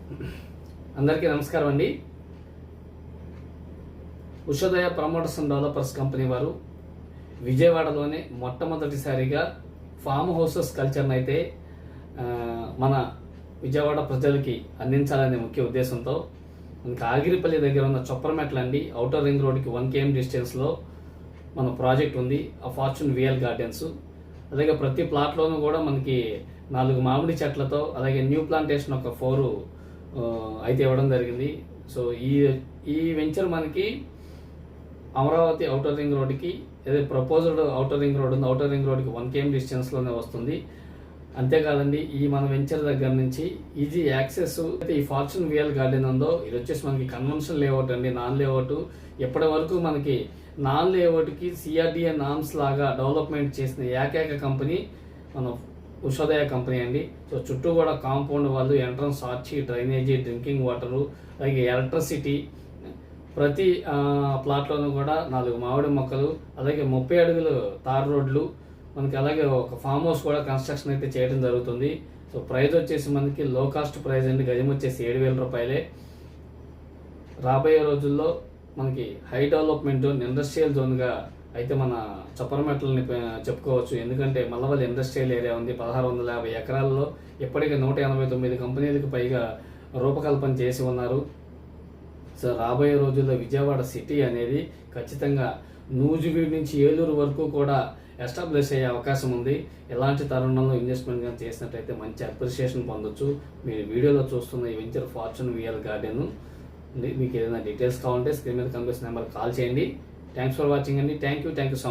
అందరికీ నమస్కారం అండి. Ushodaya promoters and developers company వారు విజయవాడలోనే మొట్టమొదటిసారిగా ఫామ్ హౌసెస్ కల్చర్ని అయితే మన విజయవాడ ప్రజలకి అందించాలనే ముఖ్య ఉద్దేశంతో మనకి ఆగిరిపల్లి దగ్గర ఉన్న చొప్పరమెట్ల అండి ఔటర్ రింగ్ రోడ్కి 1 km డిస్టెన్స్లో మన ప్రాజెక్ట్ ఉంది. ఆ ఫార్చ్యూన్ విఎల్ గార్డెన్స్. అలాగే ప్రతి ప్లాట్లోనూ కూడా మనకి 4 మామిడి చెట్లతో అలాగే న్యూ ప్లాంటేషన్ ఒక 4 అయితే ఇవ్వడం జరిగింది. సో ఈ వెంచర్ మనకి అమరావతి ఔటర్ రింగ్ రోడ్కి ఏదైతే ప్రపోజ్డ్ ఔటర్ రింగ్ రోడ్ ఉంది, ఔటర్ రింగ్ రోడ్కి 1 km డిస్టెన్స్లోనే వస్తుంది. అంతేకాదండి, ఈ మన వెంచర్ దగ్గర నుంచి ఈజీ యాక్సెస్ అయితే ఈ ఫార్చ్యూన్ విఎల్ గార్డెన్ ఉందో ఇది వచ్చేసి మనకి కన్వెన్షనల్ లేఅవుట్ అండి, నాన్ లేఅవుట్. ఎప్పటి వరకు మనకి నాన్ లేఅవుట్కి సిఆర్డిఏ నామ్స్ లాగా డెవలప్మెంట్ చేసిన ఏకైక కంపెనీ మన ఉషోదయ కంపెనీ అండి. సో చుట్టూ కూడా కాంపౌండ్ వాళ్ళు, entrance arch, drainage, drinking water, అలాగే ఎలక్ట్రిసిటీ, ప్రతి ప్లాట్లోనూ కూడా 4 మామిడి మొక్కలు, అలాగే 30 అడుగులు తార్ రోడ్లు మనకి, అలాగే ఒక ఫామ్ హౌస్ కూడా కన్స్ట్రక్షన్ అయితే చేయడం జరుగుతుంది. సో ప్రైస్ వచ్చేసి మనకి లో కాస్ట్ ప్రైస్ అండి, గజం వచ్చేసి 7,000 రూపాయలే. రాబోయే రోజుల్లో మనకి హై డెవలప్మెంట్ ఇండస్ట్రియల్ జోన్గా అయితే మన చొప్పరమెట్లని చెప్పుకోవచ్చు. ఎందుకంటే మల్లవల్లి ఇండస్ట్రియల్ ఏరియా ఉంది. 1650 ఎకరాల్లో ఇప్పటికే 189 కంపెనీలకు పైగా రూపకల్పన చేసి ఉన్నారు. సో రాబోయే రోజుల్లో విజయవాడ సిటీ అనేది ఖచ్చితంగా నూజివీడు నుంచి ఏలూరు వరకు కూడా ఎస్టాబ్లిష్ అయ్యే అవకాశం ఉంది. ఎలాంటి తరుణంలో ఇన్వెస్ట్మెంట్ కానీ చేసినట్టయితే మంచి అప్రిషియేషన్ పొందొచ్చు. మీరు వీడియోలో చూస్తున్న ఈ వెంచర్ ఫార్చ్యూన్ విఎల్ గార్డెన్. మీకు ఏదైనా డీటెయిల్స్ కావాలంటే స్క్రీన్ మీద కనిపిస్తున్న నెంబర్ కాల్ చేయండి. థ్యాంక్స్ ఫర్ వాచింగ్ అండి. Thank you so much.